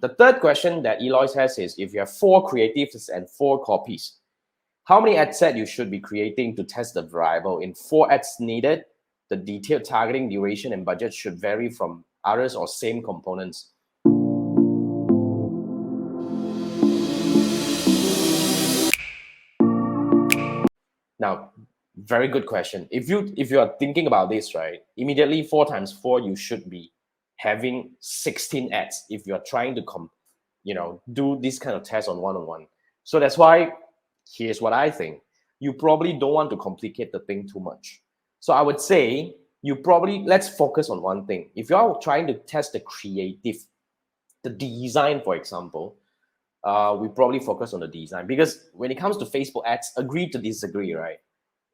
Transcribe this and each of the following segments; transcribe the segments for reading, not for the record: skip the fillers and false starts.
The third question that Eloise has is, if you have 4 creatives and 4 copies, how many ad set you should be creating to test the variable? In 4 ads needed, the detailed targeting, duration, and budget should vary from others or same components. Now, very good question. If you are thinking about this, right, immediately 4 times 4, you should be having 16 ads if you're trying to do this kind of test on one-on-one. So that's why, here's what I think. You probably don't want to complicate the thing too much. So I would say let's focus on one thing. If you're trying to test the creative, the design, for example, we probably focus on the design, because when it comes to Facebook ads, agree to disagree, right?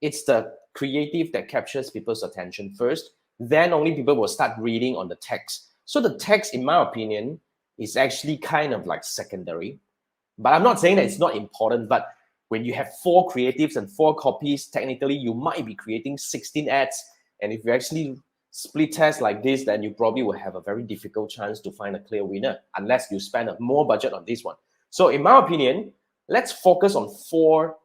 It's the creative that captures people's attention first. Then only people will start reading on the text. So the text, in my opinion, is actually kind of like secondary. But I'm not saying that it's not important, but when you have 4 creatives and 4 copies, technically you might be creating 16 ads. And if you actually split test like this, then you probably will have a very difficult chance to find a clear winner unless you spend more budget on this one. So in my opinion, let's focus on 4.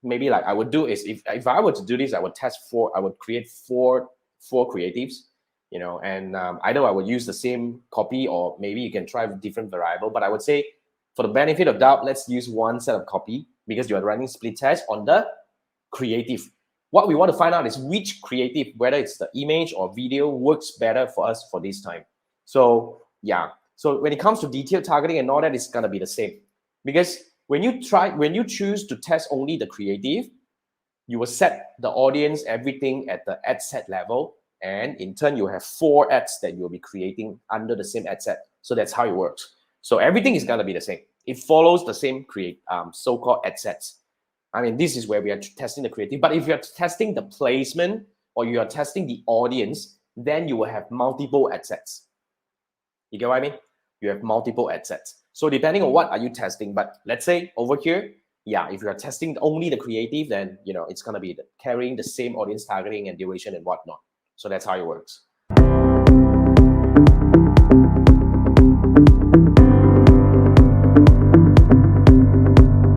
Maybe like I would do is, if I were to do this, I would test 4. I would create four creatives, and either I would use the same copy, or maybe you can try a different variable. But I would say, for the benefit of doubt, let's use one set of copy, because you are running split test on the creative. What we want to find out is which creative, whether it's the image or video, works better for us for this time. So yeah. So when it comes to detailed targeting and all that, it's gonna be the same. Because when you choose to test only the creative, you will set the audience, everything at the ad set level, and in turn you have 4 ads that you'll be creating under the same ad set. So that's how it works. So everything is gonna be the same. It follows the same so-called ad sets. I mean, this is where we are testing the creative. But if you're testing the placement, or you are testing the audience, then you will have multiple ad sets. You get what I mean? You have multiple ad sets. So depending on what are you testing, but let's say over here, yeah, if you're testing only the creative, then it's gonna be carrying the same audience targeting and duration and whatnot. So that's how it works.